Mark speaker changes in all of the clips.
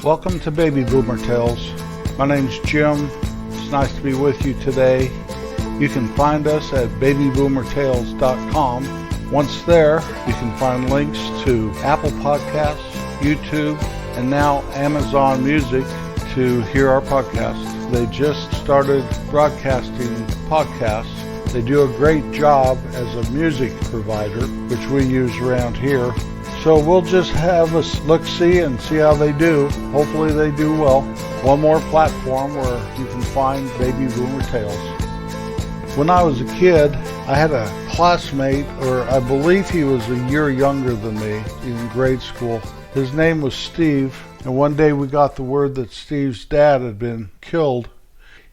Speaker 1: Welcome to Baby Boomer Tales. My name's Jim. It's nice to be with you today. You can find us at babyboomertales.com. Once there, you can find links to Apple Podcasts, YouTube, and now Amazon Music to hear our podcasts. They just started broadcasting podcasts. They do a great job as a music provider, which we use around here. So we'll just have a look-see and see how they do. Hopefully they do well. One more platform where you can find Baby Boomer Tales. When I was a kid, I had a classmate, or I believe he was a year younger than me in grade school. His name was Steve, and one day we got the word that Steve's dad had been killed.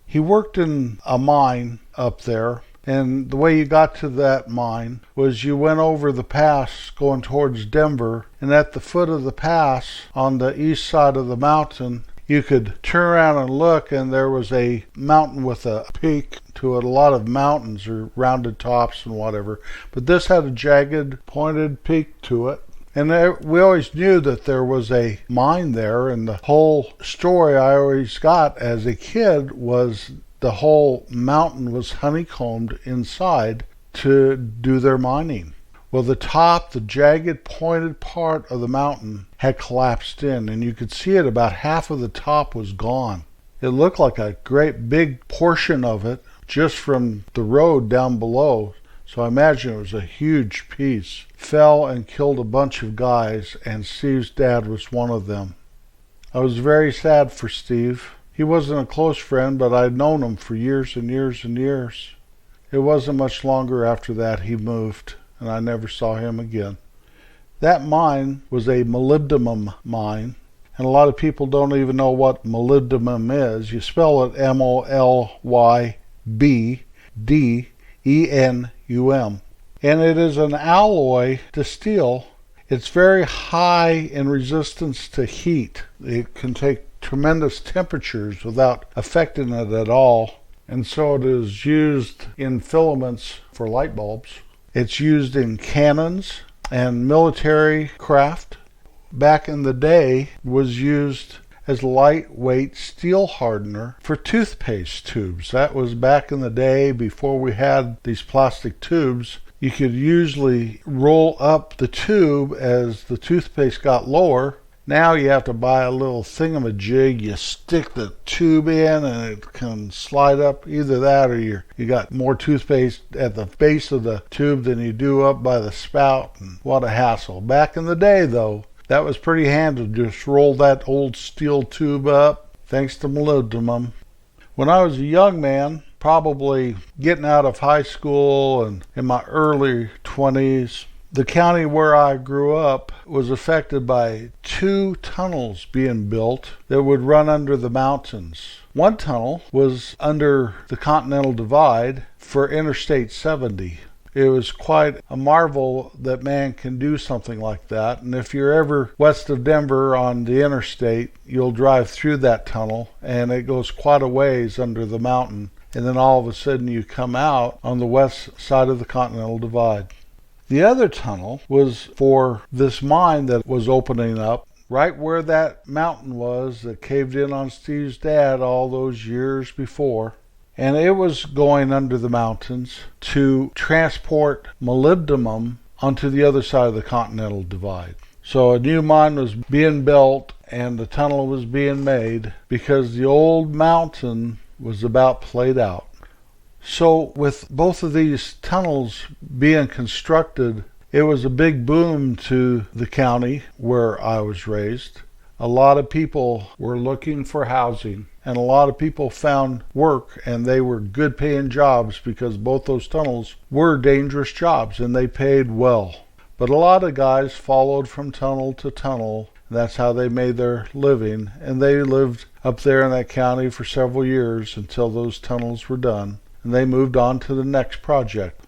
Speaker 1: He worked in a mine up there. And the way you got to that mine was you went over the pass going towards Denver, and at the foot of the pass on the east side of the mountain, you could turn around and look, and there was a mountain with a peak to it. A lot of mountains are rounded tops and whatever, but this had a jagged, pointed peak to it. And we always knew that there was a mine there, and the whole story I always got as a kid was the whole mountain was honeycombed inside to do their mining. Well, the top, the jagged, pointed part of the mountain had collapsed in, and you could see it. About half of the top was gone. It looked like a great big portion of it just from the road down below. So I imagine it was a huge piece. Fell and killed a bunch of guys, and Steve's dad was one of them. I was very sad for Steve. He wasn't a close friend, but I'd known him for years and years and years. It wasn't much longer after that he moved, and I never saw him again. That mine was a molybdenum mine, and a lot of people don't even know what molybdenum is. You spell it molybdenum, and it is an alloy to steel. It's very high in resistance to heat. It can take tremendous temperatures without affecting it at all, and so it is used in filaments for light bulbs. It's used in cannons and military craft. Back in the day, it was used as lightweight steel hardener for toothpaste tubes. That was back in the day before we had these plastic tubes. You could usually roll up the tube as the toothpaste got lower. Now you have to buy a little thingamajig. You stick the tube in and it can slide up. Either that or you got more toothpaste at the base of the tube than you do up by the spout. And what a hassle. Back in the day, though, that was pretty handy. Just roll that old steel tube up, thanks to molybdenum. When I was a young man, probably getting out of high school and in my early 20s, the county where I grew up was affected by 2 tunnels being built that would run under the mountains. One tunnel was under the Continental Divide for Interstate 70. It was quite a marvel that man can do something like that. And if you're ever west of Denver on the interstate, you'll drive through that tunnel, and it goes quite a ways under the mountain. And then all of a sudden you come out on the west side of the Continental Divide. The other tunnel was for this mine that was opening up right where that mountain was that caved in on Steve's dad all those years before. And it was going under the mountains to transport molybdenum onto the other side of the Continental Divide. So a new mine was being built and the tunnel was being made because the old mountain was about played out. So with both of these tunnels being constructed, it was a big boom to the county where I was raised. A lot of people were looking for housing, and a lot of people found work, and they were good paying jobs because both those tunnels were dangerous jobs and they paid well. But a lot of guys followed from tunnel to tunnel. That's how they made their living, and they lived up there in that county for several years until those tunnels were done. And they moved on to the next project.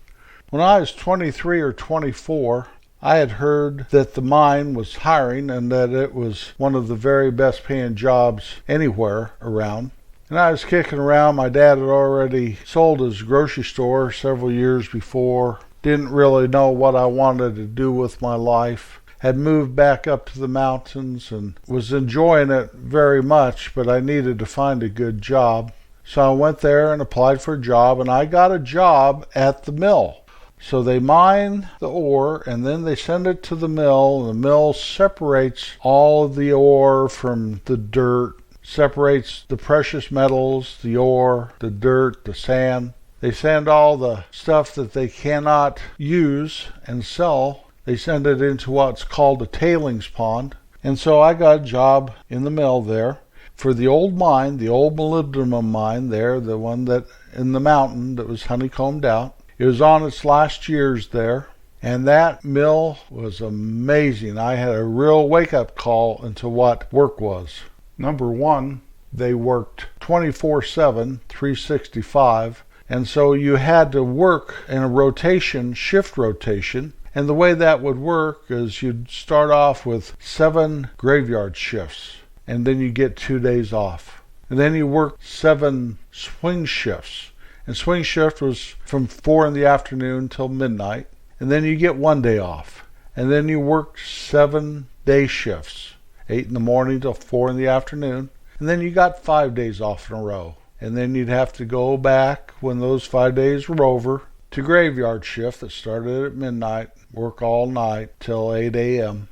Speaker 1: When I was 23 or 24, I had heard that the mine was hiring and that it was one of the very best paying jobs anywhere around. And I was kicking around. My dad had already sold his grocery store several years before. Didn't really know what I wanted to do with my life. had moved back up to the mountains and was enjoying it very much, but I needed to find a good job. So I went there and applied for a job, and I got a job at the mill. So they mine the ore, and then they send it to the mill, and the mill separates all of the ore from the dirt, separates the precious metals, the ore, the dirt, the sand. They send all the stuff that they cannot use and sell. They send it into what's called a tailings pond. And so I got a job in the mill there for the old mine, the old molybdenum mine there, the one that in the mountain that was honeycombed out. It was on its last years there. And that mill was amazing. I had a real wake-up call into what work was. Number one, they worked 24/7, 365. And so you had to work in a rotation, shift rotation. And the way that would work is you'd start off with 7 graveyard shifts, and then you get 2 days off. And then you work 7 swing shifts. And swing shift was from 4 in the afternoon till midnight. And then you get 1 day off. And then you work 7 day shifts, 8 in the morning till 4 in the afternoon. And then you got 5 days off in a row. And then you'd have to go back when those 5 days were over to graveyard shift that started at midnight, work all night till 8 a.m.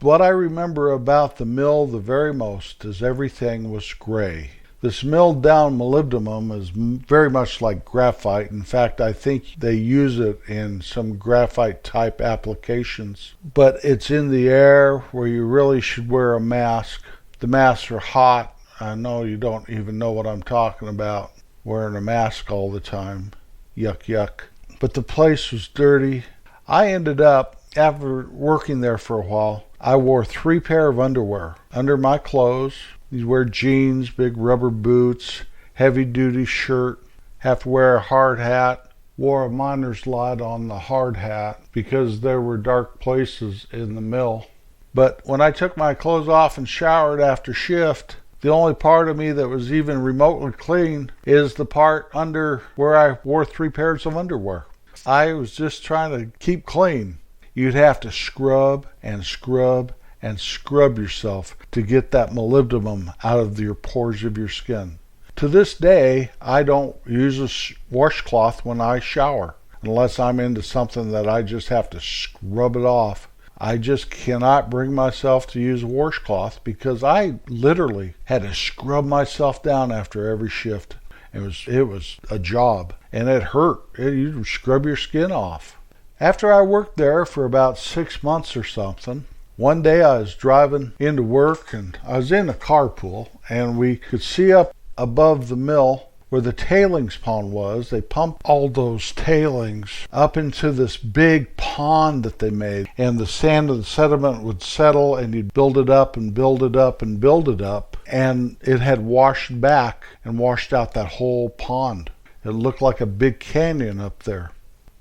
Speaker 1: What I remember about the mill the very most is everything was gray. This milled down molybdenum is very much like graphite. In fact, I think they use it in some graphite type applications. But it's in the air where you really should wear a mask. The masks are hot. I know you don't even know what I'm talking about, wearing a mask all the time. Yuck, yuck. But the place was dirty. I ended up, after working there for a while, I wore 3 pair of underwear under my clothes. You wear jeans, big rubber boots, heavy-duty shirt, have to wear a hard hat. Wore a miner's light on the hard hat because there were dark places in the mill. But when I took my clothes off and showered after shift, the only part of me that was even remotely clean is the part under where I wore 3 pairs of underwear. I was just trying to keep clean. You'd have to scrub and scrub and scrub yourself to get that molybdenum out of your pores of your skin. To this day, I don't use a washcloth when I shower, unless I'm into something that I just have to scrub it off. I just cannot bring myself to use a washcloth because I literally had to scrub myself down after every shift. It was a job, and it hurt. You scrub your skin off. After I worked there for about 6 months or something, one day I was driving into work, and I was in a carpool, and we could see up above the mill where the tailings pond was. They pumped all those tailings up into this big pond that they made, and the sand and the sediment would settle, and you'd build it up and build it up and build it up, and it had washed back and washed out that whole pond. It looked like a big canyon up there.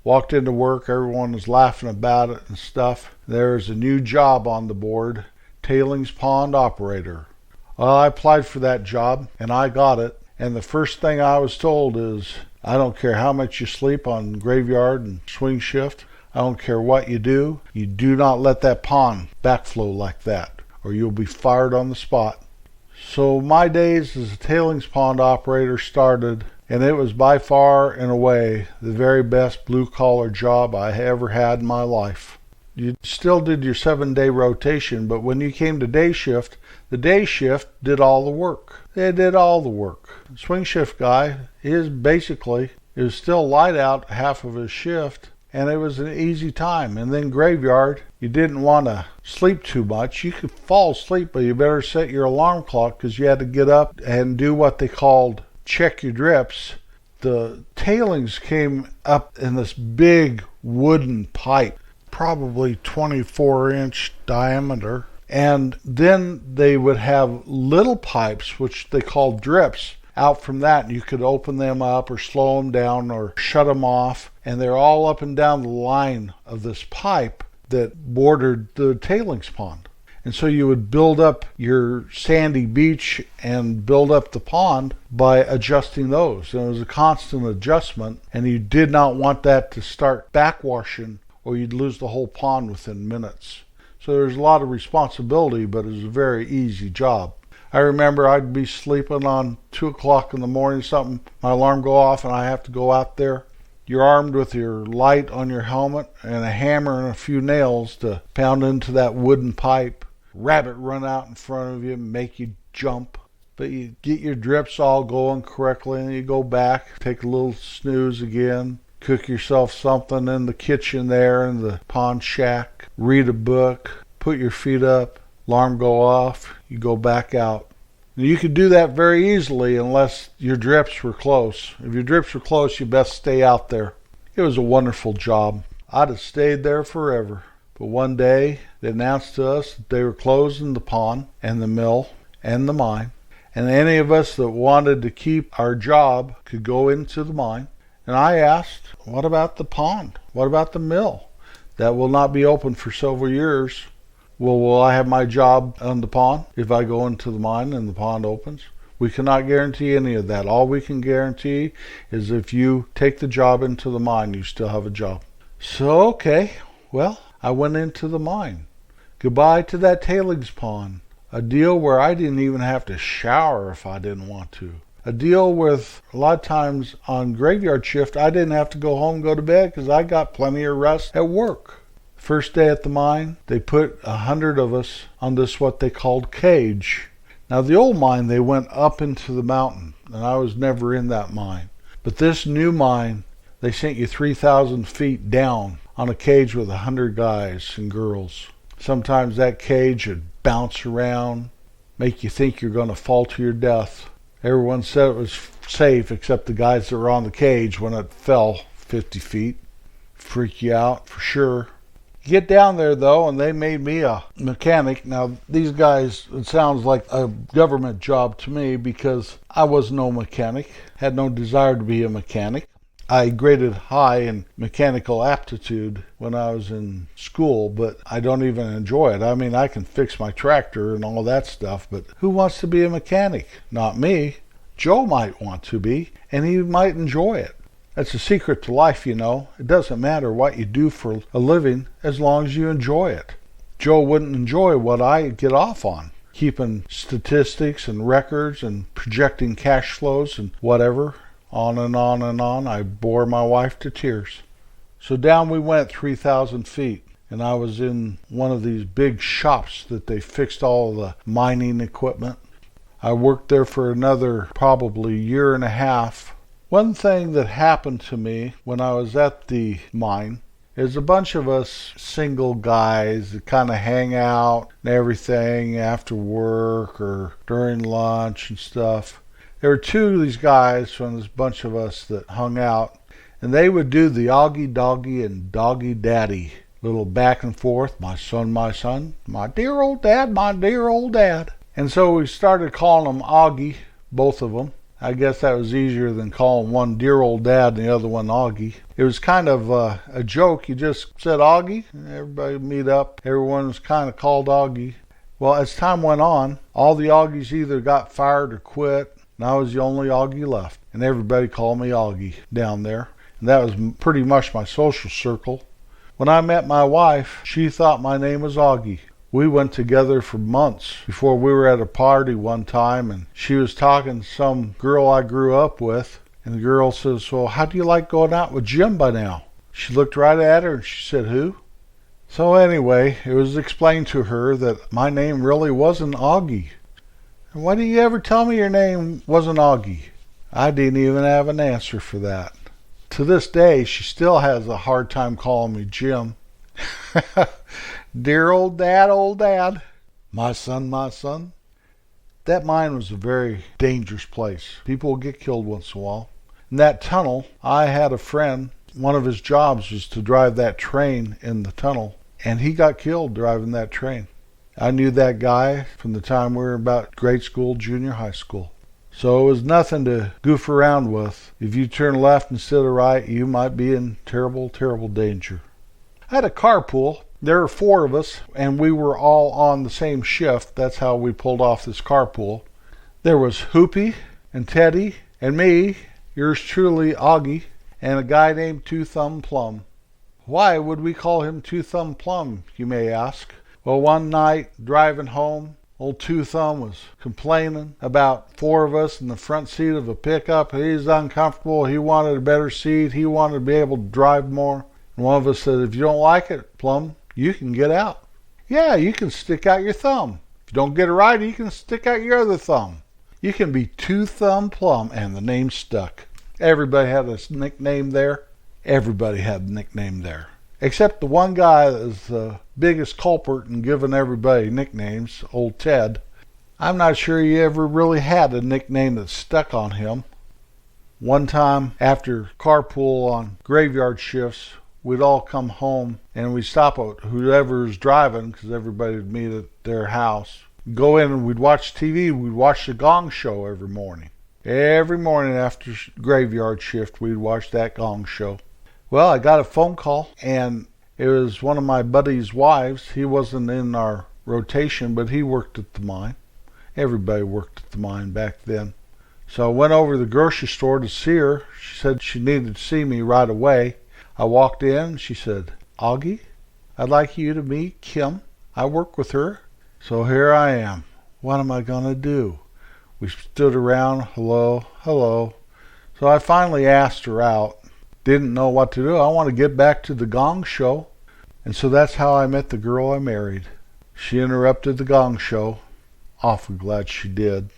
Speaker 1: Walked into work, everyone was laughing about it and stuff. There's a new job on the board, tailings pond operator. Well, I applied for that job, and I got it. And the first thing I was told is, I don't care how much you sleep on graveyard and swing shift. I don't care what you do not let that pond backflow like that, or you'll be fired on the spot. So my days as a tailings pond operator started, and it was by far and away the very best blue-collar job I ever had in my life. You still did your 7-day rotation, but when you came to day shift, the day shift did all the work. They did all the work. The swing shift guy, it was still light out half of his shift, and it was an easy time. And then graveyard, you didn't want to sleep too much. You could fall asleep, but you better set your alarm clock because you had to get up and do what they called check your drips. The tailings came up in this big wooden pipe, probably 24-inch diameter. And then they would have little pipes, which they called drips, out from that. And you could open them up or slow them down or shut them off. And they're all up and down the line of this pipe that bordered the tailings pond. And so you would build up your sandy beach and build up the pond by adjusting those. And it was a constant adjustment. And you did not want that to start backwashing, or you'd lose the whole pond within minutes. So there's a lot of responsibility, but it was a very easy job. I remember I'd be sleeping on 2 o'clock in the morning, something, my alarm go off and I have to go out there. You're armed with your light on your helmet and a hammer and a few nails to pound into that wooden pipe. Rabbit run out in front of you and make you jump. But you get your drips all going correctly and you go back, take a little snooze again, cook yourself something in the kitchen there in the pond shack, read a book, put your feet up, alarm go off, you go back out. You could do that very easily unless your drips were close. If your drips were close, you best stay out there. It was a wonderful job. I'd have stayed there forever. But one day, they announced to us that they were closing the pond and the mill and the mine. And any of us that wanted to keep our job could go into the mine. And I asked, what about the pond? What about the mill? That will not be open for several years. Well, will I have my job on the pond if I go into the mine and the pond opens? We cannot guarantee any of that. All we can guarantee is if you take the job into the mine, you still have a job. So, okay, well, I went into the mine. Goodbye to that tailings pond. A deal where I didn't even have to shower if I didn't want to. A deal with a lot of times on graveyard shift, I didn't have to go home and go to bed because I got plenty of rest at work. First day at the mine, they put 100 of us on this what they called cage. Now the old mine, they went up into the mountain, and I was never in that mine. But this new mine, they sent you 3,000 feet down on a cage with 100 guys and girls. Sometimes that cage would bounce around, make you think you're going to fall to your death. Everyone said it was safe except the guys that were on the cage when it fell 50 feet. Freak you out for sure. You get down there though, and they made me a mechanic. Now these guys, it sounds like a government job to me because I was no mechanic, had no desire to be a mechanic. I graded high in mechanical aptitude when I was in school, but I don't even enjoy it. I mean, I can fix my tractor and all that stuff, but who wants to be a mechanic? Not me. Joe might want to be, and he might enjoy it. That's a secret to life, you know. It doesn't matter what you do for a living as long as you enjoy it. Joe wouldn't enjoy what I get off on, keeping statistics and records and projecting cash flows and whatever. On and on and on. I bore my wife to tears. So down we went 3,000 feet, and I was in one of these big shops that they fixed all the mining equipment. I worked there for another probably year and a half. One thing that happened to me when I was at the mine is a bunch of us single guys that kind of hang out and everything after work or during lunch and stuff. There were two of these guys from this bunch of us that hung out, and they would do the Augie Doggy and Doggy Daddy, little back and forth, my son, my dear old dad, my dear old dad. And so we started calling them Augie, both of them. I guess that was easier than calling one dear old dad and the other one Augie. It was kind of a joke. You just said Augie, and everybody would meet up. Everyone was kind of called Augie. Well, as time went on, all the Augies either got fired or quit. And I was the only Augie left. And everybody called me Augie down there. And that was pretty much my social circle. When I met my wife, she thought my name was Augie. We went together for months before we were at a party one time. And she was talking to some girl I grew up with. And the girl says, well, how do you like going out with Jim by now? She looked right at her and she said, who? So anyway, it was explained to her that my name really wasn't Augie. Why didn't you ever tell me your name wasn't Augie? I didn't even have an answer for that. To this day, she still has a hard time calling me Jim. Dear old dad. My son. That mine was a very dangerous place. People will get killed once in a while. In that tunnel, I had a friend. One of his jobs was to drive that train in the tunnel, and he got killed driving that train. I knew that guy from the time we were about grade school, junior high school. So it was nothing to goof around with. If you turn left instead of right, you might be in terrible, terrible danger. I had a carpool. There were 4 of us, and we were all on the same shift. That's how we pulled off this carpool. There was Hoopy and Teddy and me, yours truly, Augie, and a guy named Thumb Plum. Why would we call him Thumb Plum, you may ask? Well, one night, driving home, old Two Thumb was complaining about four of us in the front seat of a pickup. He's uncomfortable. He wanted a better seat. He wanted to be able to drive more. And one of us said, if you don't like it, Plum, you can get out. Yeah, you can stick out your thumb. If you don't get it right, you can stick out your other thumb. You can be Two Thumb Plum, and the name stuck. Everybody had a nickname there. Everybody had a nickname there. Except the one guy that was the biggest culprit in giving everybody nicknames, old Ted. I'm not sure he ever really had a nickname that stuck on him. One time after carpool on graveyard shifts, we'd all come home and we'd stop at whoever's driving because everybody would meet at their house. Go in and we'd watch TV. We'd watch the Gong Show every morning. Every morning after graveyard shift, we'd watch that Gong Show. Well, I got a phone call, and it was one of my buddy's wives. He wasn't in our rotation, but he worked at the mine. Everybody worked at the mine back then. So I went over to the grocery store to see her. She said she needed to see me right away. I walked in. She said, Augie, I'd like you to meet Kim. I work with her. So here I am. What am I going to do? We stood around. Hello, hello. So I finally asked her out. Didn't know what to do. I want to get back to the Gong Show. And so that's how I met the girl I married. She interrupted the Gong Show. Awful glad she did.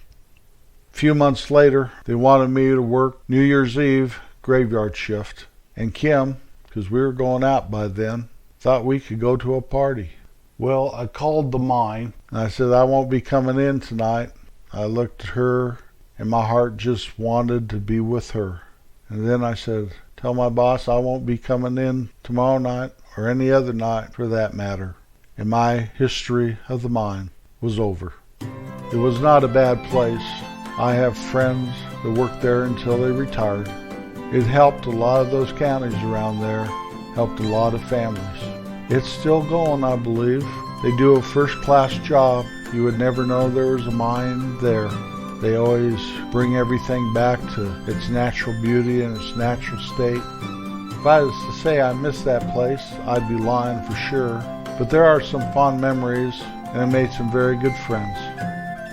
Speaker 1: A few months later, they wanted me to work New Year's Eve graveyard shift. And Kim, because we were going out by then, thought we could go to a party. Well, I called the mine, and I said, I won't be coming in tonight. I looked at her, and my heart just wanted to be with her. And then I said, tell my boss I won't be coming in tomorrow night or any other night for that matter. And my history of the mine was over. It was not a bad place. I have friends that worked there until they retired. It helped a lot of those counties around there, helped a lot of families. It's still going, I believe. They do a first-class job. You would never know there was a mine there. They always bring everything back to its natural beauty and its natural state. If I was to say I miss that place, I'd be lying for sure. But there are some fond memories, and I made some very good friends.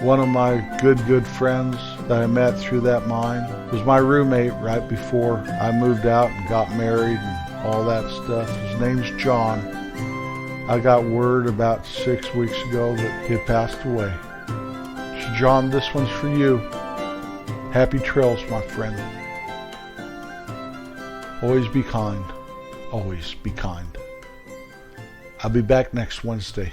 Speaker 1: One of my good friends that I met through that mine was my roommate right before I moved out and got married and all that stuff. His name's John. I got word about 6 weeks ago that he had passed away. So John, this one's for you. Happy trails, my friend. Always be kind. Always be kind. I'll be back next Wednesday.